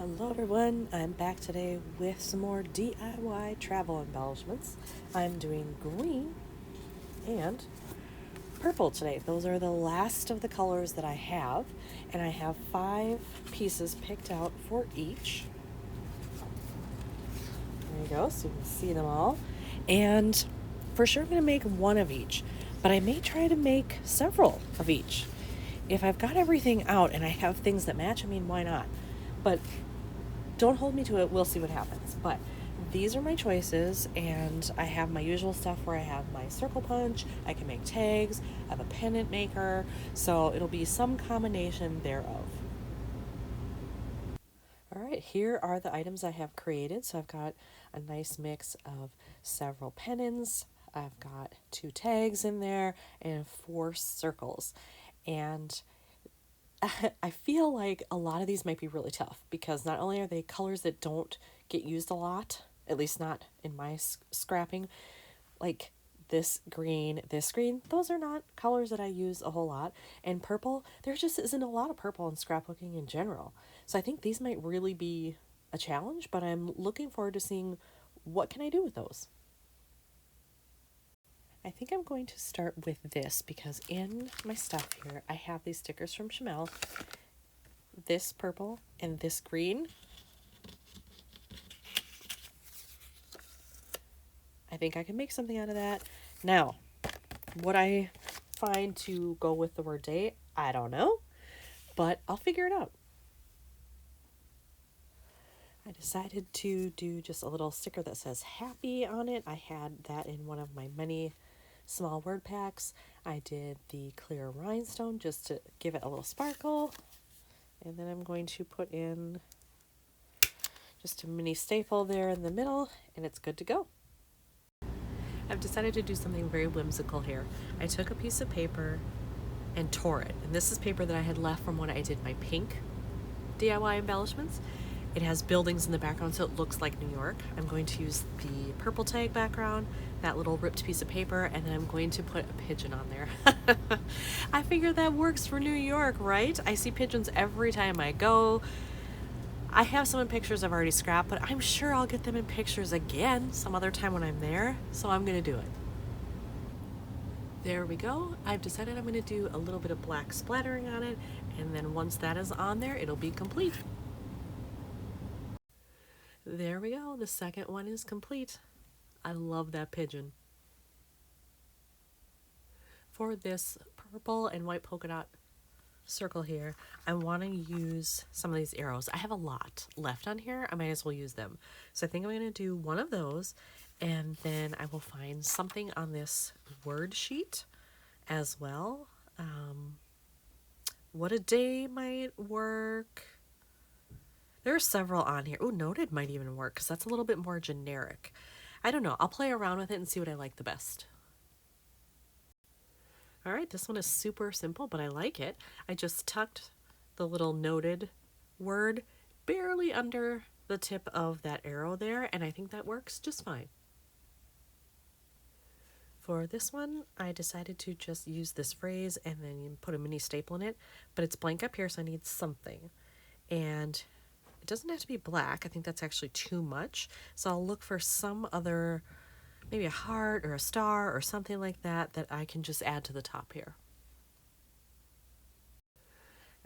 Hello everyone, I'm back today with some more DIY travel embellishments. I'm doing green and purple today. Those are the last of the colors that I have, and I have 5 pieces picked out for each. There you go, so you can see them all. And for sure I'm going to make one of each, but I may try to make several of each. If I've got everything out and I have things that match, I mean, why not? But don't hold me to it. We'll see what happens. But these are my choices, and I have my usual stuff where I have my circle punch, I can make tags, I have a pennant maker, so it'll be some combination thereof. All right, here are the items I have created. So I've got a nice mix of several pennants, I've got 2 tags in there, and 4 circles. And I feel like a lot of these might be really tough because not only are they colors that don't get used a lot, at least not in my scrapping, like this green, those are not colors that I use a whole lot. And purple, there just isn't a lot of purple in scrapbooking in general. So I think these might really be a challenge, but I'm looking forward to seeing what can I do with those. I think I'm going to start with this because in my stuff here, I have these stickers from Chamel, this purple and this green. I think I can make something out of that. Now, what I find to go with the word day, I don't know, but I'll figure it out. I decided to do just a little sticker that says happy on it. I had that in one of my many small word packs. I did the clear rhinestone just to give it a little sparkle. And then I'm going to put in just a mini staple there in the middle, and it's good to go. I've decided to do something very whimsical here. I took a piece of paper and tore it. And this is paper that I had left from when I did my pink DIY embellishments. It has buildings in the background, so it looks like New York. I'm going to use the purple tag background, that little ripped piece of paper, and then I'm going to put a pigeon on there. I figure that works for New York, right? I see pigeons every time I go. I have some in pictures I've already scrapped, but I'm sure I'll get them in pictures again some other time when I'm there, so I'm going to do it. There we go. I've decided I'm going to do a little bit of black splattering on it, and then once that is on there, it'll be complete. There we go. The second one is complete. I love that pigeon. For this purple and white polka dot circle here, I want to use some of these arrows. I have a lot left on here. I might as well use them. So I think I'm going to do one of those, and then I will find something on this word sheet as well. What a day might work. There are several on here. Oh, noted might even work because that's a little bit more generic. I don't know. I'll play around with it and see what I like the best. All right, this one is super simple, but I like it. I just tucked the little noted word barely under the tip of that arrow there, and I think that works just fine. For this one, I decided to just use this phrase and then put a mini staple in it, but it's blank up here, so I need something. And it doesn't have to be black. I think that's actually too much. So I'll look for some other, maybe a heart or a star or something like that that I can just add to the top here.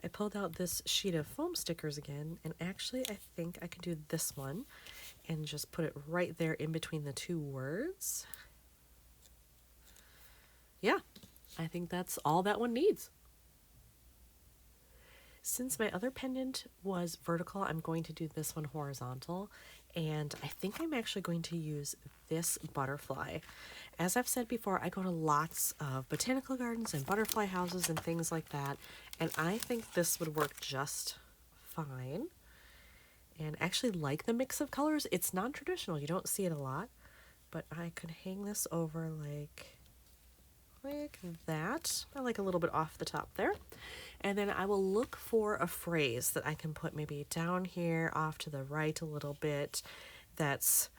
I pulled out this sheet of foam stickers again, and actually I think I can do this one and just put it right there in between the 2 words. Yeah, I think that's all that one needs. Since my other pendant was vertical, I'm going to do this one horizontal, and I think I'm actually going to use this butterfly. As I've said before, I go to lots of botanical gardens and butterfly houses and things like that, and I think this would work just fine. And I actually like the mix of colors. It's non-traditional, you don't see it a lot, but I could hang this over like that. I like a little bit off the top there. And then I will look for a phrase that I can put maybe down here off to the right a little bit. That's,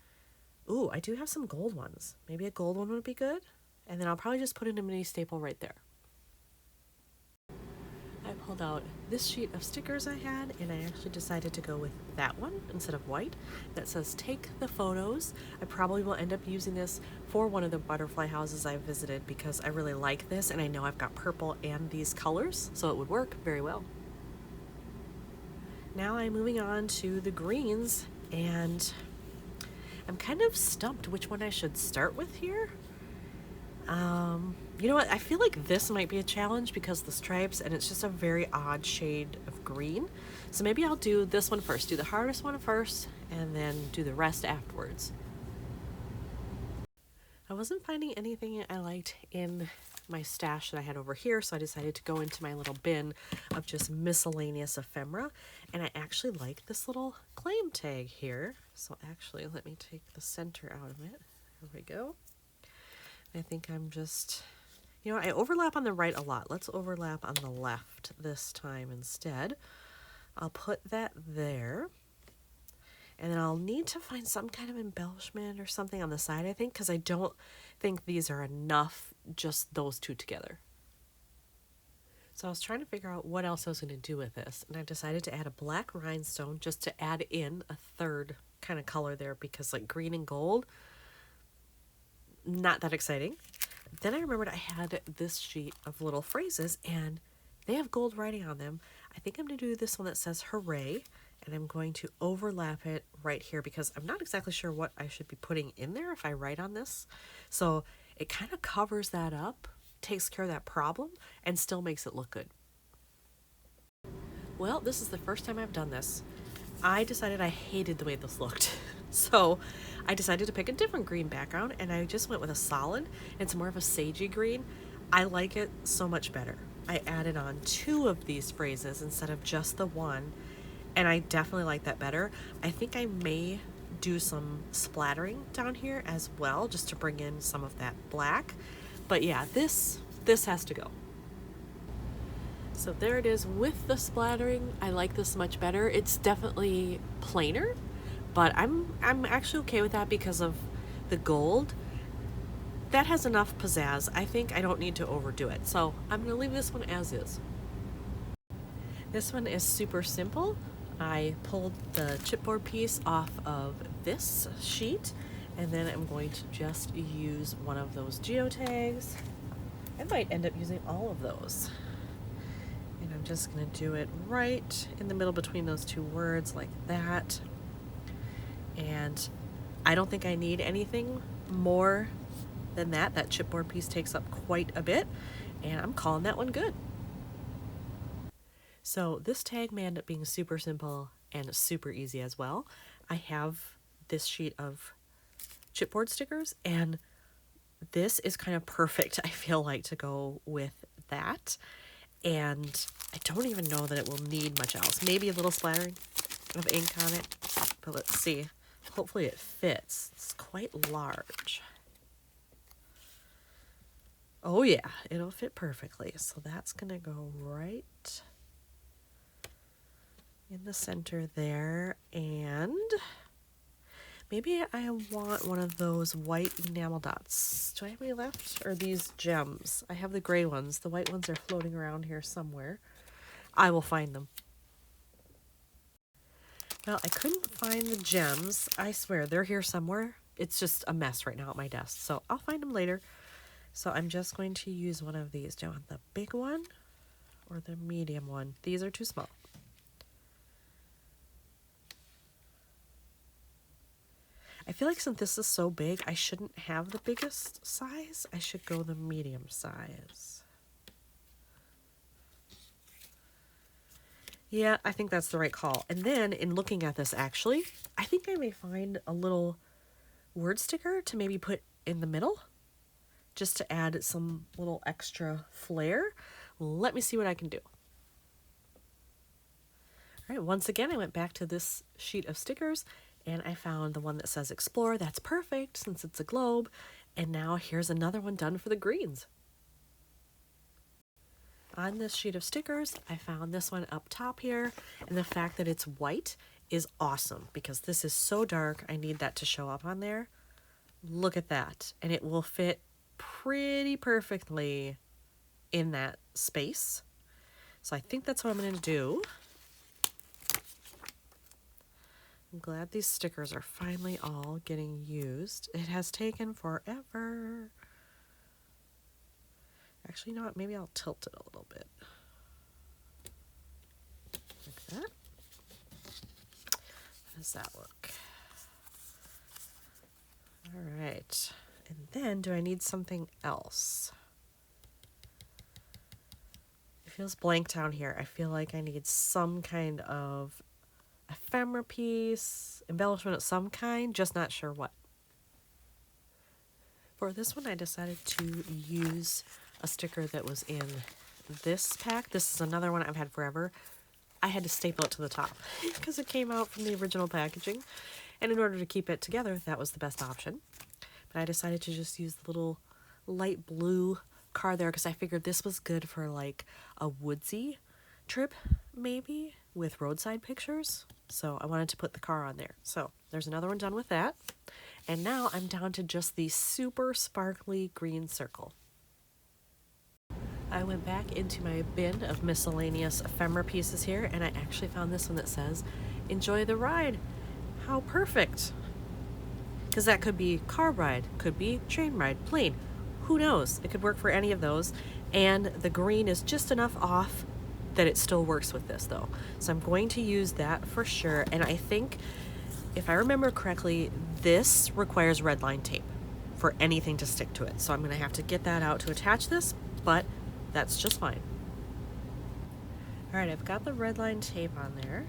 ooh, I do have some gold ones. Maybe a gold one would be good. And then I'll probably just put in a mini staple right there. I pulled out this sheet of stickers I had, and I actually decided to go with that one instead of white that says take the photos. I probably will end up using this for one of the butterfly houses I've visited because I really like this, and I know I've got purple and these colors, so it would work very well. Now I'm moving on to the greens, and I'm kind of stumped which one I should start with here. You know what? I feel like this might be a challenge because the stripes, and it's just a very odd shade of green. So maybe I'll do this one first, do the hardest one first, and then do the rest afterwards. I wasn't finding anything I liked in my stash that I had over here, so I decided to go into my little bin of just miscellaneous ephemera, and I actually like this little claim tag here. So actually, let me take the center out of it. There we go. I think I'm just, you know, I overlap on the right a lot. Let's overlap on the left this time instead. I'll put that there. And then I'll need to find some kind of embellishment or something on the side, I think, because I don't think these are enough, just those two together. So I was trying to figure out what else I was going to do with this, and I decided to add a black rhinestone just to add in a third kind of color there, because like green and gold, not that exciting. Then I remembered I had this sheet of little phrases, and they have gold writing on them. I think I'm going to do this one that says hooray, and I'm going to overlap it right here because I'm not exactly sure what I should be putting in there if I write on this. So it kind of covers that up, takes care of that problem, and still makes it look good. Well, this is the first time I've done this. I decided I hated the way this looked. So I decided to pick a different green background, and I just went with a solid. It's more of a sagey green. I like it so much better. I added on 2 of these phrases instead of just the one, and I definitely like that better. I think I may do some splattering down here as well, just to bring in some of that black. But yeah, this has to go. So there it is with the splattering. I like this much better. It's definitely plainer, but I'm actually okay with that because of the gold. That has enough pizzazz. I think I don't need to overdo it. So I'm going to leave this one as is. This one is super simple. I pulled the chipboard piece off of this sheet, and then I'm going to just use one of those geotags. I might end up using all of those. And I'm just going to do it right in the middle between those 2 words like that. And I don't think I need anything more than that. That chipboard piece takes up quite a bit, and I'm calling that one good. So this tag may end up being super simple and super easy as well. I have this sheet of chipboard stickers, and this is kind of perfect, I feel like, to go with that. And I don't even know that it will need much else. Maybe a little splattering of ink on it, but let's see. Hopefully it fits. It's quite large. Oh yeah, it'll fit perfectly. So that's gonna go right in the center there, and maybe I want one of those white enamel dots. Do I have any left? Or these gems? I have the gray ones. The white ones are floating around here somewhere. I will find them. Well, I couldn't find the gems. I swear, they're here somewhere. It's just a mess right now at my desk, so I'll find them later. So I'm just going to use one of these. Do I want the big one or the medium one? These are too small. I feel like since this is so big, I shouldn't have the biggest size. I should go the medium size. Yeah, I think that's the right call. And then in looking at this, actually, I think I may find a little word sticker to maybe put in the middle, just to add some little extra flair. Let me see what I can do. All right, once again, I went back to this sheet of stickers, and I found the one that says Explore. That's perfect since it's a globe. And now here's another one done for the greens. On this sheet of stickers, I found this one up top here, and the fact that it's white is awesome because this is so dark. I need that to show up on there. Look at that. And it will fit pretty perfectly in that space. So I think that's what I'm going to do. I'm glad these stickers are finally all getting used. It has taken forever. Actually, you know what? Maybe I'll tilt it a little bit. Like that. How does that look? All right. And then, do I need something else? It feels blank down here. I feel like I need some kind of ephemera piece, embellishment of some kind, just not sure what. For this one, I decided to use a sticker that was in this pack. This is another one I've had forever. I had to staple it to the top because it came out from the original packaging. And in order to keep it together, that was the best option. But I decided to just use the little light blue car there because I figured this was good for like a woodsy trip, maybe, with roadside pictures. So I wanted to put the car on there. So there's another one done with that. And now I'm down to just the super sparkly green circle. I went back into my bin of miscellaneous ephemera pieces here, and I actually found this one that says, "Enjoy the ride." How perfect. Because that could be car ride, could be train ride, plane. Who knows? It could work for any of those. And the green is just enough off that it still works with this though. So I'm going to use that for sure. And I think, if I remember correctly, this requires red line tape for anything to stick to it. So I'm going to have to get that out to attach this, but that's just fine. All right, I've got the red line tape on there.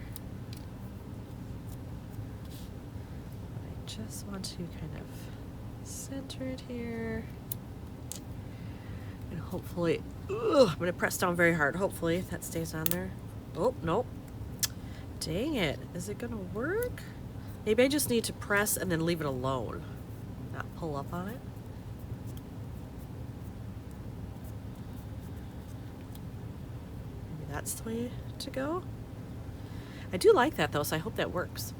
I just want to kind of center it here. And hopefully, I'm going to press down very hard. Hopefully that stays on there. Oh, nope. Dang it. Is it going to work? Maybe I just need to press and then leave it alone, not pull up on it. Maybe that's the way to go. I do like that though, so I hope that works.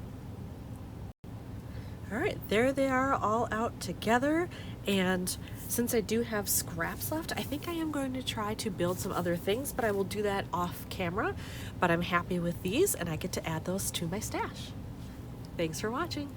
All right, there they are all out together. And since I do have scraps left, I think I am going to try to build some other things, but I will do that off camera. But I'm happy with these and I get to add those to my stash. Thanks for watching.